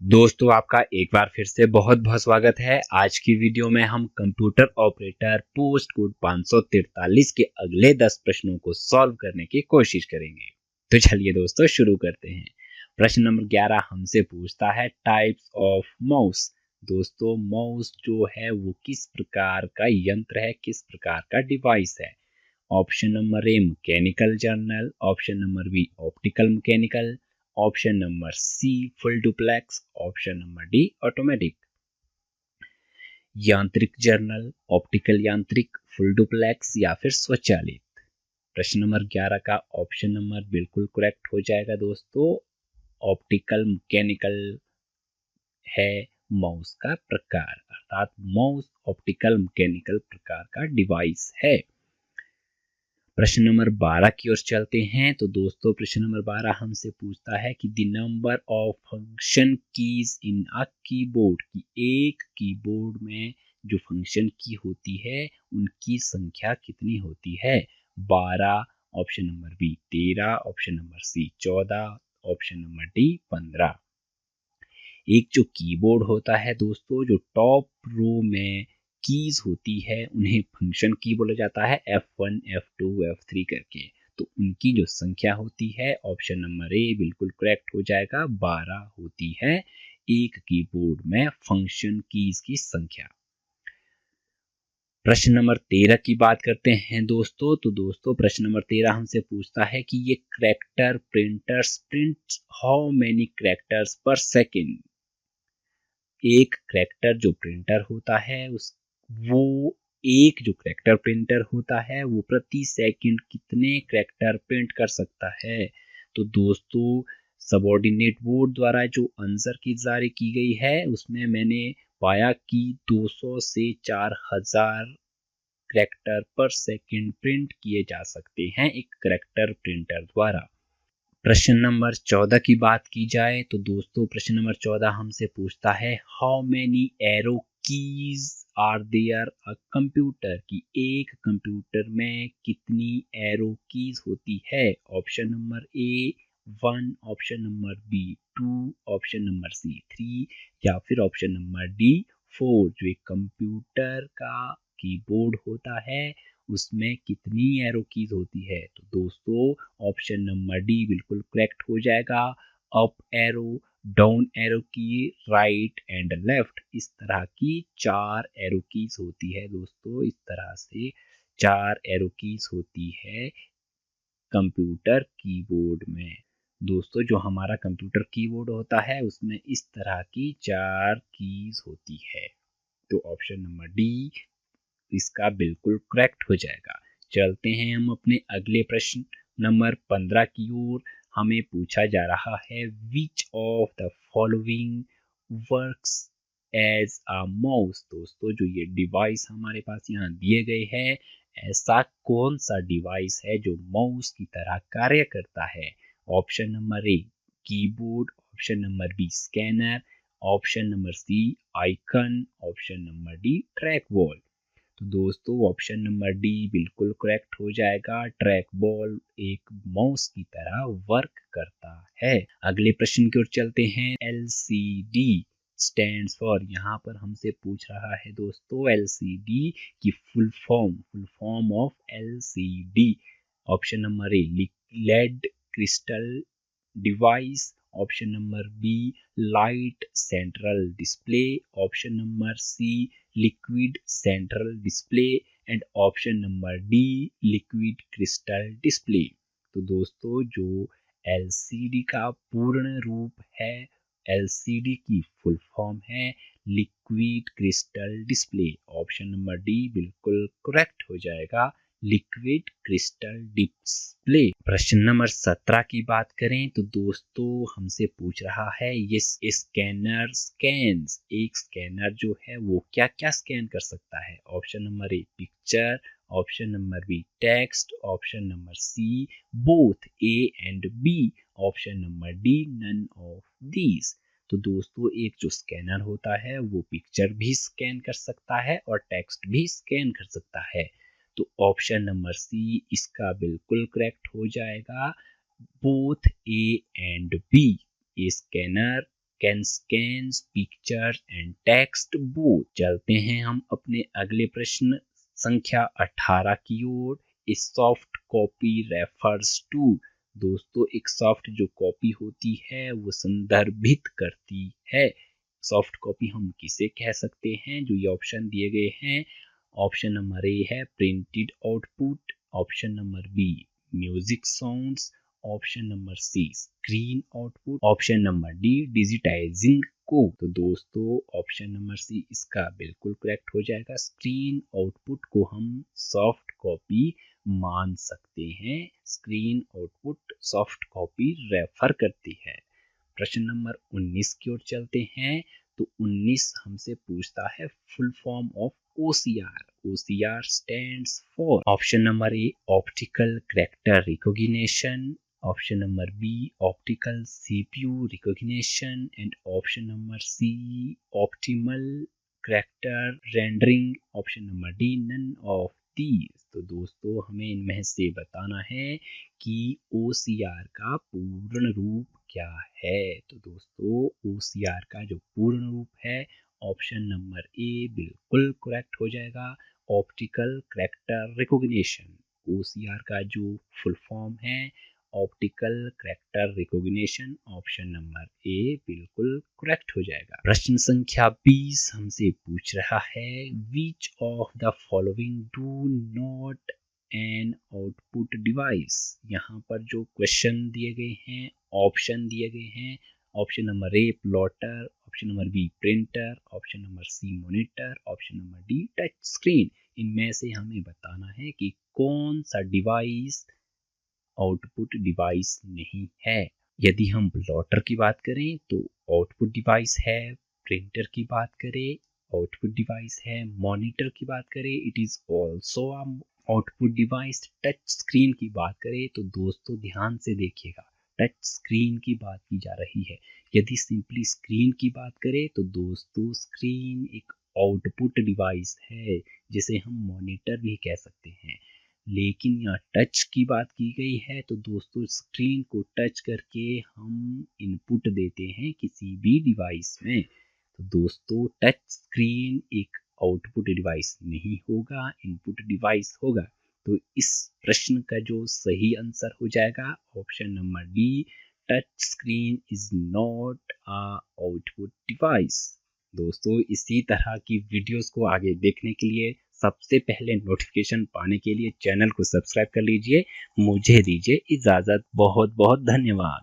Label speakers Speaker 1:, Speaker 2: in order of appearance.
Speaker 1: दोस्तों आपका एक बार फिर से बहुत बहुत स्वागत है। आज की वीडियो में हम कंप्यूटर ऑपरेटर पोस्ट कोड 543 के अगले 10 प्रश्नों को सॉल्व करने की कोशिश करेंगे। तो चलिए दोस्तों शुरू करते हैं। प्रश्न नंबर 11 हमसे पूछता है टाइप्स ऑफ माउस। दोस्तों माउस जो है वो किस प्रकार का यंत्र है, किस प्रकार का डिवाइस है। Option number A mechanical journal, option number B optical mechanical, option number C full duplex, option number D automatic. यांत्रिक जर्नल, ऑप्टिकल यांत्रिक, फुल डुप्लेक्स या फिर स्वचालित। प्रश्न नंबर 11 का ऑप्शन नंबर बिल्कुल करेक्ट हो जाएगा दोस्तों। ऑप्टिकल मैकेनिकल है माउस का प्रकार, अर्थात माउस ऑप्टिकल मैकेनिकल प्रकार का डिवाइस है। प्रश्न नंबर 12 की ओर चलते हैं। तो दोस्तों प्रश्न नंबर 12 हमसे पूछता है कि the number of function keys in a keyboard, की एक कीबोर्ड में जो फंक्शन की होती है उनकी संख्या कितनी होती है। 12, option number B 13, option number C 14, option number D 15। एक जो कीबोर्ड होता है दोस्तों, जो टॉप रो में कीज होती है उन्हें फंक्शन की बोला जाता है, F1, F2, F3 करके। तो उनकी जो संख्या होती है ऑप्शन नंबर ए बिल्कुल करेक्ट हो जाएगा, 12 होती है एक कीबोर्ड में फंक्शन कीज की संख्या। प्रश्न नंबर 13 की बात करते हैं दोस्तों। तो दोस्तों प्रश्न नंबर 13 हमसे पूछता है कि ये character printers print how many characters पर सेकेंड। एक करैक्टर जो प्रिंटर होता है वो एक जो करैक्टर प्रिंटर होता है वो प्रति सेकंड कितने करैक्टर प्रिंट कर सकता है। तो दोस्तों सबऑर्डिनेट बोर्ड द्वारा जो आंसर की जारी की गई है उसमें मैंने पाया कि 200 से 4000 करैक्टर पर सेकंड प्रिंट किए जा सकते हैं एक करैक्टर प्रिंटर द्वारा। प्रश्न नंबर 14 की बात की जाए तो दोस्तों प्रश्न नंबर 14 हमसे पूछता है how many arrow keys are there a computer, की एक कंप्यूटर में कितनी एरो कीज होती है। Option number A 1, option number B 2, option number C 3 या फिर ऑप्शन नंबर डी 4। जो एक कंप्यूटर का कीबोर्ड होता है उसमें कितनी एरो कीज होती है। तो दोस्तों ऑप्शन नंबर डी बिल्कुल करेक्ट हो जाएगा, अप एरो, डाउन एरो की, राइट एंड लेफ्ट, इस तरह की 4 एरो कीज होती है दोस्तों। इस तरह से 4 एरो कीज होती है कंप्यूटर कीबोर्ड में। दोस्तों जो हमारा कंप्यूटर कीबोर्ड होता है उसमें इस तरह की 4 कीज होती है। तो ऑप्शन नंबर डी इसका बिल्कुल करेक्ट हो जाएगा। चलते हैं हम अपने अगले प्रश्न नंबर 15 की ओर। हमें पूछा जा रहा है which of the following works as a mouse. दोस्तों जो ये डिवाइस हमारे पास यहाँ दिए गए हैं, ऐसा कौन सा डिवाइस है जो माउस की तरह कार्य करता है। Option number A keyboard, option number B scanner, option number C icon, option number D track ball. तो दोस्तों ऑप्शन नंबर डी बिल्कुल करेक्ट हो जाएगा, ट्रैक बॉल एक माउस की तरह वर्क करता है। अगले प्रश्न की ओर चलते हैं। LCD स्टैंड्स फॉर, यहाँ पर हमसे पूछ रहा है दोस्तों LCD की full form of LCD। Option number A led crystal device, option number B light central display, option number C liquid central display and option number D liquid crystal display. तो दोस्तों जो LCD का पूर्ण रूप है, LCD की full form है liquid crystal display. Option number D बिल्कुल करेक्ट हो जाएगा, लिक्विड क्रिस्टल डिस्प्ले। प्रश्न नंबर 17 की बात करें तो दोस्तों हमसे पूछ रहा है ये स्कैनर स्कैन्स, एक स्कैनर जो है वो क्या क्या स्कैन कर सकता है। Option number A picture, option number B text, option number C both A and B, option number D none of these. तो दोस्तों एक जो स्कैनर होता है वो पिक्चर भी स्कैन कर सकता है और टेक्स्ट भी स्कैन कर सकता है। तो ऑप्शन नंबर सी इसका बिल्कुल करेक्ट हो जाएगा, both A and B. A scanner can scan picture and text both. चलते हैं हम अपने अगले प्रश्न संख्या 18 की ओर। A soft copy refers to. दोस्तों एक सॉफ्ट जो कॉपी होती है वो संदर्भित करती है। सॉफ्ट कॉपी हम किसे कह सकते हैं? जो ये ऑप्शन दिए गए हैं, ऑप्शन नंबर ए है printed output, option number B music sounds, option number C screen output, option number D digitising को। तो दोस्तों ऑप्शन नंबर सी इसका बिल्कुल करेक्ट हो जाएगा। स्क्रीन आउटपुट को हम सॉफ्ट कॉपी मान सकते हैं। Screen output soft copy refer करती है। प्रश्न नंबर 19 की ओर चलते हैं। तो 19 हमसे पूछता है full form of OCR। OCR stands for option number A optical character recognition, option number B optical CPU recognition and option number C optimal character rendering, option number D none of these. तो दोस्तों हमें इनमें से बताना है कि OCR का पूर्ण रूप क्या है। तो दोस्तों OCR का जो पूर्ण रूप है ऑप्शन नंबर ए बिल्कुल करेक्ट हो जाएगा, ऑप्टिकल कैरेक्टर रिकॉग्निशन। OCR का जो फुल फॉर्म है optical character recognition, option number ए बिल्कुल करेक्ट हो जाएगा। प्रश्न संख्या 20 हमसे पूछ रहा है which of the following do not an output device. यहाँ पर जो क्वेश्चन दिए गए हैं, ऑप्शन दिए गए हैं, option number A plotter, option number B printer, option number C monitor, option number D touch screen. इनमें से हमें बताना है कि कौन सा डिवाइस आउटपुट डिवाइस नहीं है। यदि हम प्लॉटर की बात करें तो आउटपुट डिवाइस है, प्रिंटर की बात करें आउटपुट डिवाइस है, मॉनिटर की बात करें it is also output device, touch screen की बात करें तो दोस्तों ध्यान से देखिएगा टच स्क्रीन की बात की जा रही है। यदि सिंपली स्क्रीन की बात करें तो दोस्तों स्क्रीन एक आउटपुट डिवाइस है जिसे हम मॉनिटर भी कह सकते हैं। लेकिन यहाँ टच की बात की गई है तो दोस्तों स्क्रीन को टच करके हम इनपुट देते हैं किसी भी डिवाइस में। तो दोस्तों टच स्क्रीन एक आउटपुट डिवाइस नहीं होगा, इनपुट डिवाइस होगा। तो इस प्रश्न का जो सही आंसर हो जाएगा option number D touch screen is not a output device. दोस्तों इसी तरह की वीडियोस को आगे देखने के लिए सबसे पहले नोटिफिकेशन पाने के लिए चैनल को सब्सक्राइब कर लीजिए। मुझे दीजिए इजाजत। बहुत बहुत धन्यवाद।